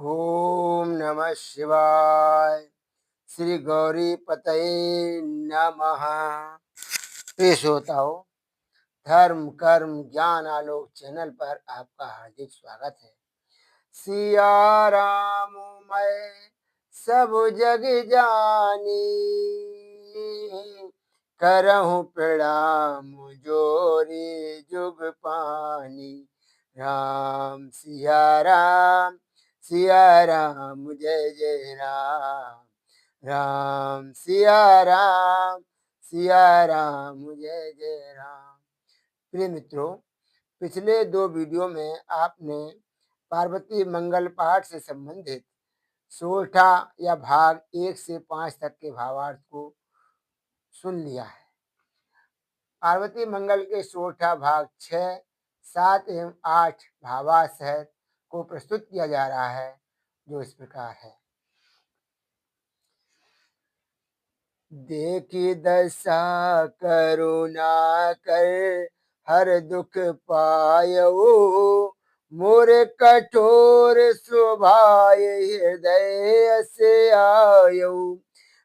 ओम नमः शिवाय। श्री गौरी पतये नमः। प्रिय श्रोताओं, धर्म कर्म ज्ञान आलोक चैनल पर आपका हार्दिक स्वागत है। सिया राम मैं सब जग जानी, करहूँ प्रणाम जोरी जुग पानी। राम सिया राम जय जय राम। राम सिया राम जय जय राम। प्रिय मित्रों, पिछले दो वीडियो में आपने पार्वती मंगल पाठ से संबंधित सोरठा या भाग 1 से 5 तक के भावार्थ को सुन लिया है। पार्वती मंगल के सोरठा भाग 6, 7 एवं 8 भावार्थ सहित को प्रस्तुत किया जा रहा है, जो इस प्रकार है। देखी दशा करुणा कर हर दुख पायो, मोरे कठोर स्वभाव हृदय से आयो।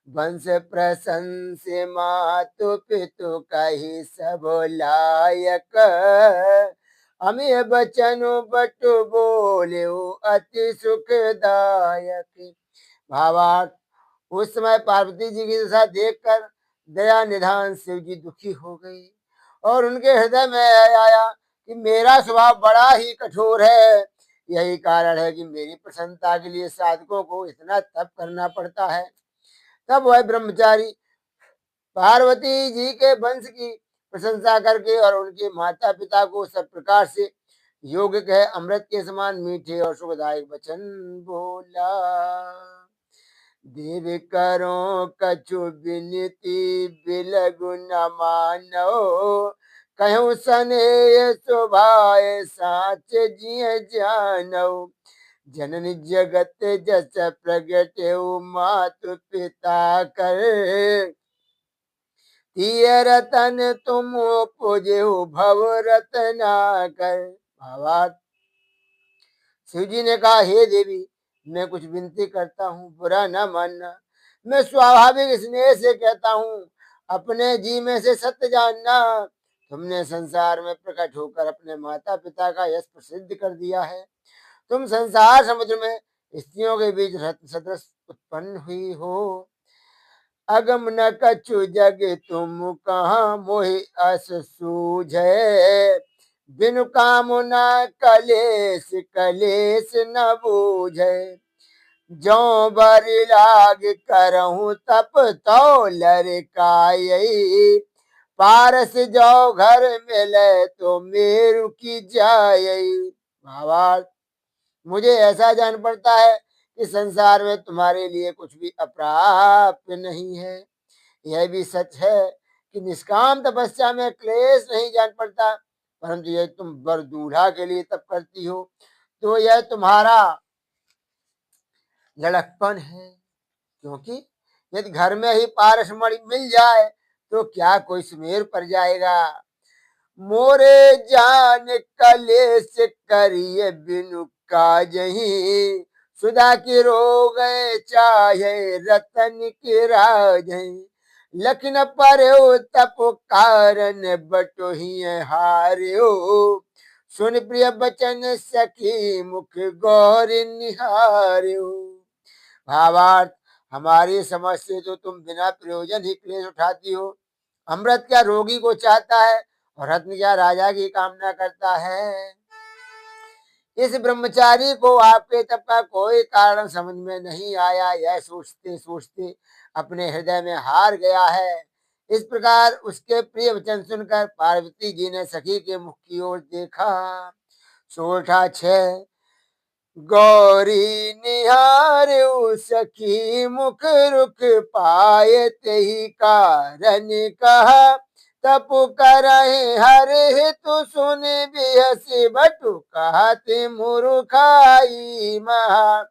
वंश प्रशंस मातु पितु कही सब लायक, अमिय बचन बटु बोल्यो अति सुखदायक। भावार्थ, उस समय पार्वती जी की दशा देखकर दया निधान शिव जी दुखी हो गए और उनके हृदय में आया कि मेरा स्वभाव बड़ा ही कठोर है। यही कारण है कि मेरी प्रसन्नता के लिए साधकों को इतना तप करना पड़ता है। तब वह ब्रह्मचारी पार्वती जी के वंश की प्रशंसा करके और उनके माता पिता को सब प्रकार से योग्य कहे अमृत के समान मीठे और सुखदायक वचन बोला। देव करो कछु विनती बिलगु न मानो, कहूँ सने स्वभाव साच जिय जानो। जननी जगत जस प्रगट मातु पिता कर, तीय रतन तुम पूजे भव रतना कर। भावार्थ, शिव जी ने कहा, हे देवी, मैं कुछ विनती करता हूँ, बुरा न मानना। मैं स्वाभाविक स्नेह से कहता हूँ, अपने जी में से सत्य जानना। तुमने संसार में प्रकट होकर अपने माता पिता का यश प्रसिद्ध कर दिया है। तुम संसार समुद्र में स्त्रियों के बीच रत्न सदृश उत्पन्न हुई हो। अगम न कछु जग तुम कहाँ मोहि अस सूझे, बिनु कामना कलेश कलेश न बूझे। जो बरि लाग करहूँ तप तो लरकाई, पारस जो घर मिले तो मेरु की जाय। भावार्थ, मुझे ऐसा जान पड़ता है कि संसार में तुम्हारे लिए कुछ भी अप्राप्य नहीं है। यह भी सच है कि निष्काम तपस्या में क्लेश नहीं जान पड़ता, परंतु यह तुम वर दूल्हा के लिए तप करती हो तो यह तुम्हारा लड़कपन है। क्योंकि यदि घर में ही पारसमणि मिल जाए तो क्या कोई सुमेर पड़ जाएगा। मोरे जान कलेश करिए बिनु काजही, सुधा की रोग चाहे रतन की राजही। लखन पर तप कारण बटोही हार्यो, सुन प्रिय बचन सखी मुख गौर निहार्यो। भावार्थ, हमारी समझ से तो तुम बिना प्रयोजन ही क्लेश उठाती हो। अमृत क्या रोगी को चाहता है और रत्न क्या राजा की कामना करता है। इस ब्रह्मचारी को आपके तप का कोई कारण समझ में नहीं आया। यह सोचते सोचते अपने हृदय में हार गया है। इस प्रकार उसके प्रिय वचन सुनकर पार्वती जी ने सखी के मुख की ओर देखा। सोरठा 6। गौरी निहार्यु सखी मुख रुख पाए तेहि कारण कहा, तप करहि हर हितु सुन बिहसि बटु कहति मूर्खाई महा।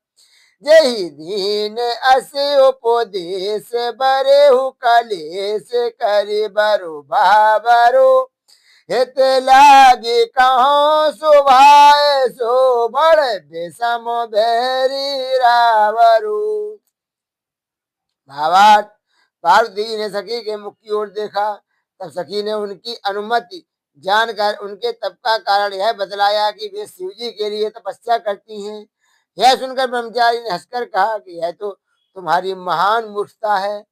जहि दीन अस उपदेश बरेहु कलेश करि बरु बाबरो, हित लागी कहो सुभाए सो बड़ बेसम बैरी रावरू। भावार्थ, पार्वती ने सखी के मुख की ओर देखा, तब सखी ने उनकी अनुमति जानकर उनके तप का कारण यह बतलाया कि वे शिव जी के लिए तपस्या करती हैं। यह सुनकर ब्रह्मचारी ने हंसकर कहा कि यह तो तुम्हारी महान मूर्खता है,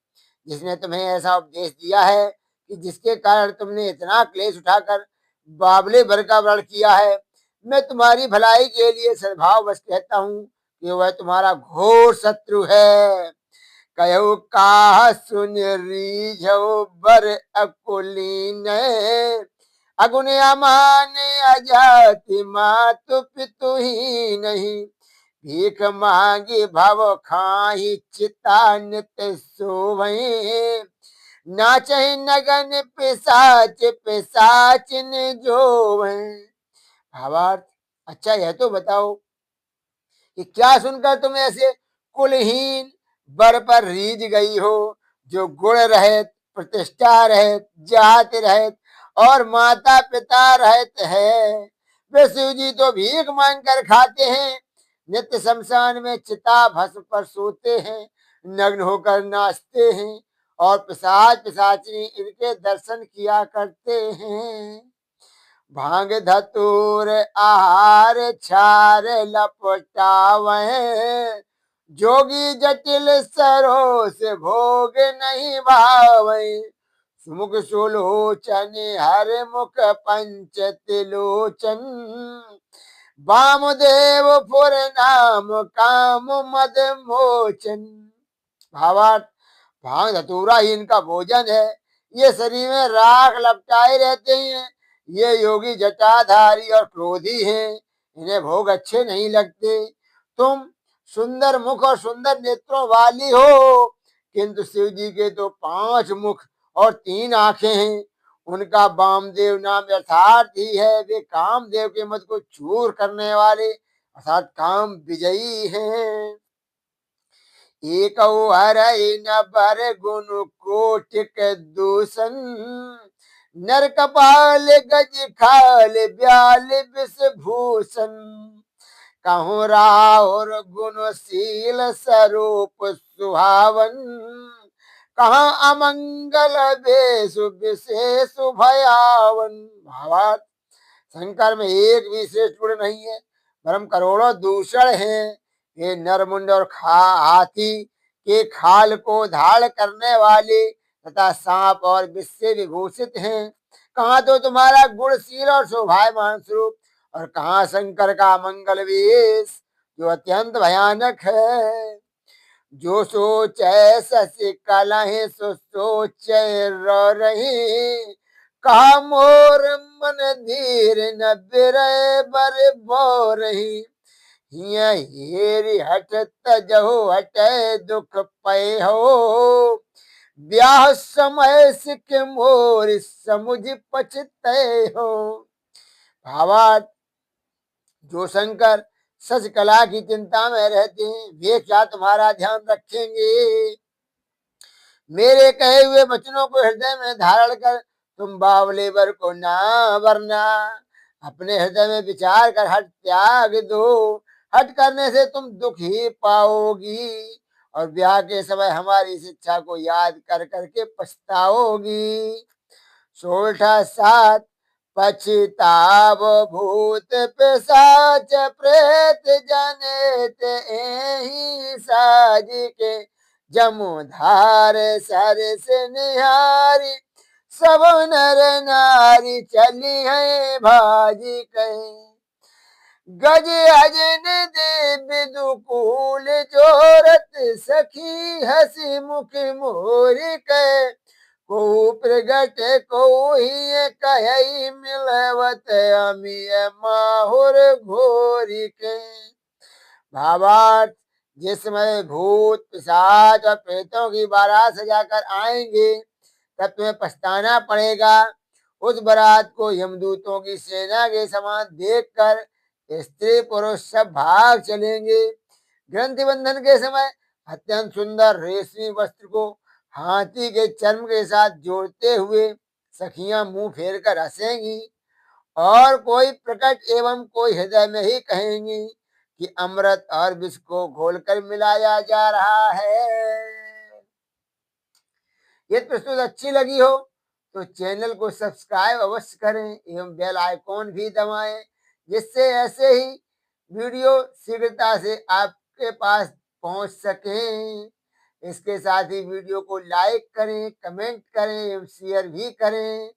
जिसने तुम्हें ऐसा उपदेश दिया है कि जिसके कारण तुमने इतना क्लेश उठाकर बाबले भर का व्रण किया है। मैं तुम्हारी भलाई के लिए सद्भाव बस कहता हूँ कि वह तुम्हारा घोर शत्रु है। कहो काह सुन रीझो बर अकुलीन, अगुन अमान अजाति मातु पितु ही नहीं, भीख मांगी भव खाही चिता नित शोभे, नाचहि नगन पिसाच पिसाचिन जोवै। भावार्थ, अच्छा यह तो बताओ कि क्या सुनकर तुम ऐसे कुलहीन वर पर रीझ गई हो, जो गुण रहित, प्रतिष्ठा रहित, जाति रहित और माता पिता रहित है। वे शिव जी तो भीख मांग कर खाते हैं, नित्य शमशान में चिता भस्म पर सोते हैं, नग्न होकर नाचते हैं और पिशाच पिशाचिनी इनके दर्शन किया करते हैं। भांग धतूर आहार छार लपटावे, जोगी जटिल सरोस भोग नहीं भावे, सुमुख सुलोचन हर मुख पंच तिलोचन, वामदेव पुर नाम काम मद मोचन। भावार्थ, भांग धतूरा ही इनका भोजन है। ये शरीर में राख लपटाए रहते हैं। ये योगी जटाधारी और क्रोधी हैं, इन्हें भोग अच्छे नहीं लगते। तुम सुंदर मुख और सुंदर नेत्रों वाली हो, किंतु शिव जी के तो 5 मुख और 3 आंखें हैं। उनका वामदेव नाम यथार्थ ही है। वे कामदेव के मत को चूर करने वाले अर्थात काम विजयी हैं। एक न बर गुण कोटिक दूषण, नर कपाल गज खाल ब्याल विष भूषण, कहूँ राहुर गुणशील स्वरूप सुहावन, कहाँ अमंगल बेसु विशेष भयावन। भावार्थ, शंकर में एक भी श्रेष्ठ गुण नहीं है, वरम करोड़ों दूषण हैं। ये नरमुंड और हाथी के खाल को धाड़ करने वाले तथा सांप और विष से विभूषित हैं। कहाँ तो तुम्हारा गुणशील और शोभायमान स्वरूप, और कहाँ शंकर का मंगल वेश जो अत्यंत भयानक है। जो सोचे शशि कलहि सो सोचे रही, कहा मोर मन धीर न बिरे बर बो रही, हेरी हट तजहो हटे दुख पय हो, ब्याह समय सिख मोर समुझ पछते हो। भावार्थ, जो शंकर सच कला की चिंता में रहते हैं, वे क्या तुम्हारा ध्यान रखेंगे। मेरे कहे हुए वचनों को हृदय में धारण कर तुम बावले वर को ना वरना, अपने हृदय में विचार कर हट त्याग दो। हट करने से तुम दुख ही पाओगी और ब्याह के समय हमारी शिक्षा को याद कर करके पछताओगी। 7 पछताव भूत पिशाच प्रेत जनित एहि साज के, जमुधार सर से निहारी सब नर नारी चली है भाजी कहीं, गज अजन देव दुकूल जोरत सखी हसी मुख मोर के, को प्रगट को ही कही मिलवत अमिय माहुर घोरी के। भावार्थ, जिस समय भूत पिशाच और प्रेतों की बारात सजाकर आएंगे, तब तुम्हें पछताना पड़ेगा। उस बारात को यमदूतों की सेना के समान देखकर स्त्री पुरुष सब भाग चलेंगे। ग्रंथि बंधन के समय अत्यंत सुंदर रेशमी वस्त्र को हाथी के चर्म के साथ जोड़ते हुए सखियां मुंह फेर कर हंसेंगी और कोई प्रकट एवं कोई हृदय में ही कहेंगी कि अमृत और विष को घोलकर मिलाया जा रहा है। ये प्रस्तुत अच्छी लगी हो तो चैनल को सब्सक्राइब अवश्य करें एवं बेल आइकॉन भी दबाएं, जिससे ऐसे ही वीडियो शीघ्रता से आपके पास पहुंच सकें। इसके साथ ही वीडियो को लाइक करें, कमेंट करें एवं शेयर भी करें।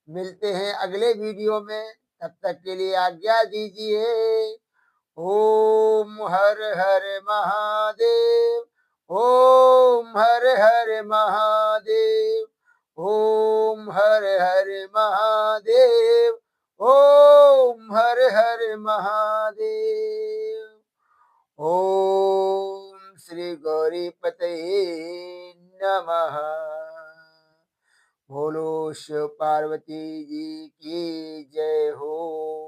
मिलते हैं अगले वीडियो में, तब तक के लिए आज्ञा दीजिए। ओम हर हर महादेव। ओम हर हर महादेव। ओम हर हर महादेव। ओम हर हर महादेव। ओम श्री गौरी पतये नमः। बोलो शिव पार्वती जी की जय हो।